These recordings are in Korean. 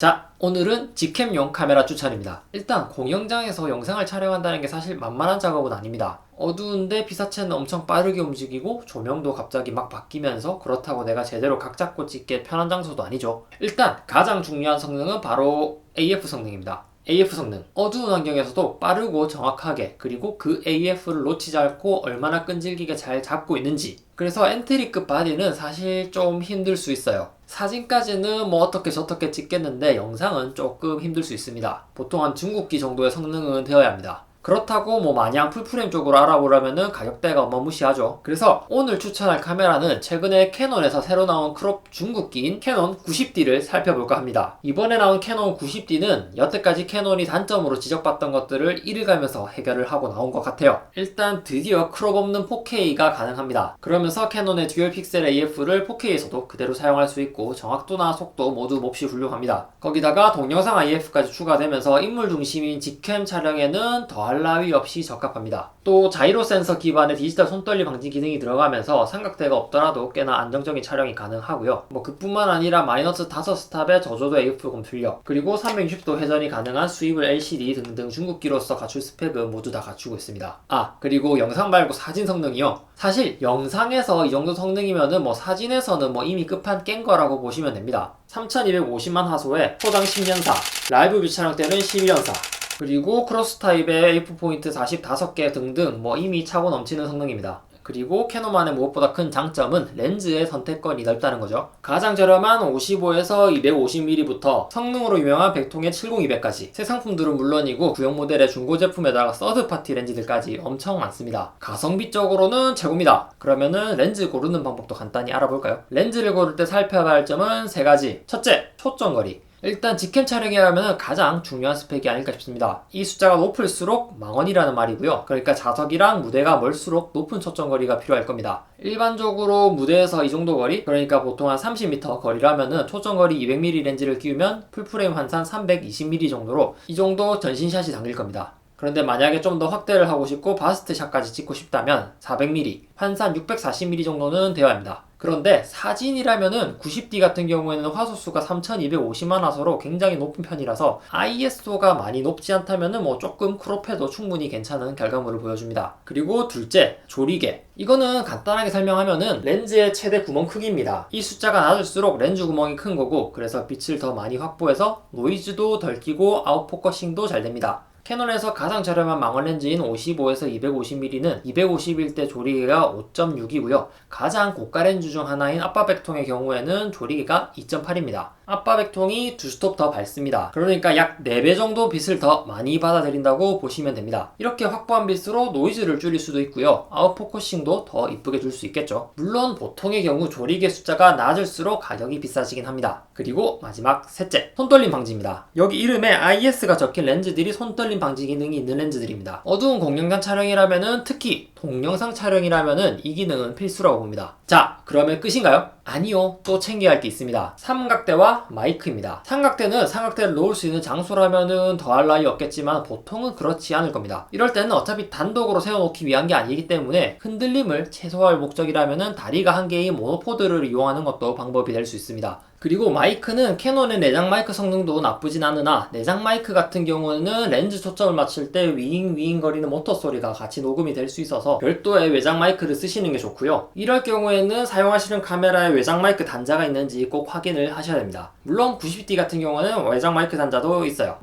자, 오늘은 직캠용 카메라 추천입니다. 일단 공연장에서 영상을 촬영한다는 게 사실 만만한 작업은 아닙니다. 어두운데 피사체는 엄청 빠르게 움직이고 조명도 갑자기 막 바뀌면서 그렇다고 내가 제대로 각 잡고 찍기에 편한 장소도 아니죠. 일단 가장 중요한 성능은 바로 AF 성능입니다. AF 성능. 어두운 환경에서도 빠르고 정확하게, 그리고 그 AF를 놓치지 않고 얼마나 끈질기게 잘 잡고 있는지. 그래서 엔트리급 바디는 사실 좀 힘들 수 있어요. 사진까지는 뭐 어떻게 저떻게 찍겠는데 영상은 조금 힘들 수 있습니다. 보통 한 중국기 정도의 성능은 되어야 합니다. 그렇다고 뭐 마냥 풀프레임 쪽으로 알아보려면은 가격대가 어마무시하죠. 그래서 오늘 추천할 카메라는 최근에 캐논에서 새로 나온 크롭 중국기인 캐논 90D를 살펴볼까 합니다. 이번에 나온 캐논 90D는 여태까지 캐논이 단점으로 지적받던 것들을 이를 가면서 해결을 하고 나온 것 같아요. 일단 드디어 크롭 없는 4K가 가능합니다. 그러면서 캐논의 듀얼 픽셀 AF를 4K에서도 그대로 사용할 수 있고 정확도나 속도 모두 몹시 훌륭합니다. 거기다가 동영상 IF까지 추가되면서 인물 중심인 직캠 촬영에는 더할 나위 없이 적합합니다. 또 자이로 센서 기반의 디지털 손떨림 방지 기능이 들어가면서 삼각대가 없더라도 꽤나 안정적인 촬영이 가능하고요. 뭐 그뿐만 아니라 마이너스 5스탑의 저조도 AF 검출력, 그리고 360도 회전이 가능한 스위블 LCD 등등 중국기로서 갖출 스펙은 모두 다 갖추고 있습니다. 그리고 영상 말고 사진 성능이요. 사실 영상에서 이 정도 성능이면은 뭐 사진에서는 뭐 이미 끝판 깬 거라고 보시면 됩니다. 3250만 화소에 초당 10년사, 라이브 뷰 촬영 때는 11년사, 그리고 크로스 타입의 AF 포인트 45개 등등 뭐 이미 차고 넘치는 성능입니다. 그리고 캐논만의 무엇보다 큰 장점은 렌즈의 선택권이 넓다는 거죠. 가장 저렴한 55에서 250mm부터 성능으로 유명한 백통의 70200까지, 새 상품들은 물론이고 구형 모델의 중고 제품에다가 서드파티 렌즈들까지 엄청 많습니다. 가성비 쪽으로는 최고입니다. 그러면은 렌즈 고르는 방법도 간단히 알아볼까요? 렌즈를 고를 때 살펴야 할 점은 세 가지. 첫째, 초점거리. 일단 직캠 촬영이라면 가장 중요한 스펙이 아닐까 싶습니다. 이 숫자가 높을수록 망원이라는 말이고요. 그러니까 자석이랑 무대가 멀수록 높은 초점거리가 필요할 겁니다. 일반적으로 무대에서 이 정도 거리, 그러니까 보통 한 30m 거리라면은 초점거리 200mm 렌즈를 끼우면 풀프레임 환산 320mm 정도로 이 정도 전신샷이 당길 겁니다. 그런데 만약에 좀 더 확대를 하고 싶고 바스트 샷까지 찍고 싶다면 400mm, 환산 640mm 정도는 되어야 합니다. 그런데 사진이라면은 90D 같은 경우에는 화소수가 3250만 화소로 굉장히 높은 편이라서 ISO가 많이 높지 않다면은 뭐 조금 크롭해도 충분히 괜찮은 결과물을 보여줍니다. 그리고 둘째, 조리개. 이거는 간단하게 설명하면은 렌즈의 최대 구멍 크기입니다. 이 숫자가 낮을수록 렌즈 구멍이 큰 거고, 그래서 빛을 더 많이 확보해서 노이즈도 덜 끼고 아웃포커싱도 잘 됩니다. 캐논에서 가장 저렴한 망원 렌즈인 55에서 250mm는 251대 조리개가 5.6이고요. 가장 고가 렌즈 중 하나인 아빠백통의 경우에는 조리개가 2.8입니다. 아빠백통이 2스톱 더 밝습니다. 그러니까 약 4배 정도 빛을 더 많이 받아들인다고 보시면 됩니다. 이렇게 확보한 빛으로 노이즈를 줄일 수도 있고요. 아웃포커싱도 더 이쁘게 줄 수 있겠죠. 물론 보통의 경우 조리개 숫자가 낮을수록 가격이 비싸지긴 합니다. 그리고 마지막 셋째, 손떨림 방지입니다. 여기 이름에 IS가 적힌 렌즈들이 손떨림 방지 기능이 있는 렌즈들입니다. 어두운 공연장 촬영이라면은, 특히 동영상 촬영이라면은 이 기능은 필수라고 봅니다. 자, 그러면 끝인가요? 아니요. 또 챙겨야 할 게 있습니다. 삼각대와 마이크입니다. 삼각대는 삼각대를 놓을 수 있는 장소라면은 더할 나위 없겠지만 보통은 그렇지 않을 겁니다. 이럴 때는 어차피 단독으로 세워놓기 위한 게 아니기 때문에 흔들림을 최소화할 목적이라면은 다리가 한 개인 모노포드를 이용하는 것도 방법이 될 수 있습니다. 그리고 마이크는 캐논의 내장 마이크 성능도 나쁘진 않으나, 내장 마이크 같은 경우는 렌즈 초점을 맞출 때 윙윙 거리는 모터 소리가 같이 녹음이 될 수 있어서 별도의 외장 마이크를 쓰시는 게 좋고요. 이럴 경우에는 사용하시는 카메라에 외장 마이크 단자가 있는지 꼭 확인을 하셔야 됩니다. 물론 90D 같은 경우는 외장 마이크 단자도 있어요.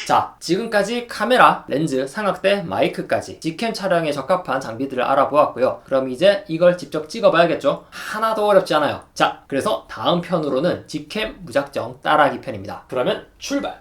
자, 지금까지 카메라, 렌즈, 삼각대, 마이크까지 직캠 촬영에 적합한 장비들을 알아보았고요. 그럼 이제 이걸 직접 찍어봐야겠죠? 하나도 어렵지 않아요. 자, 그래서 다음 편으로는 직캠 무작정 따라하기 편입니다. 그러면 출발!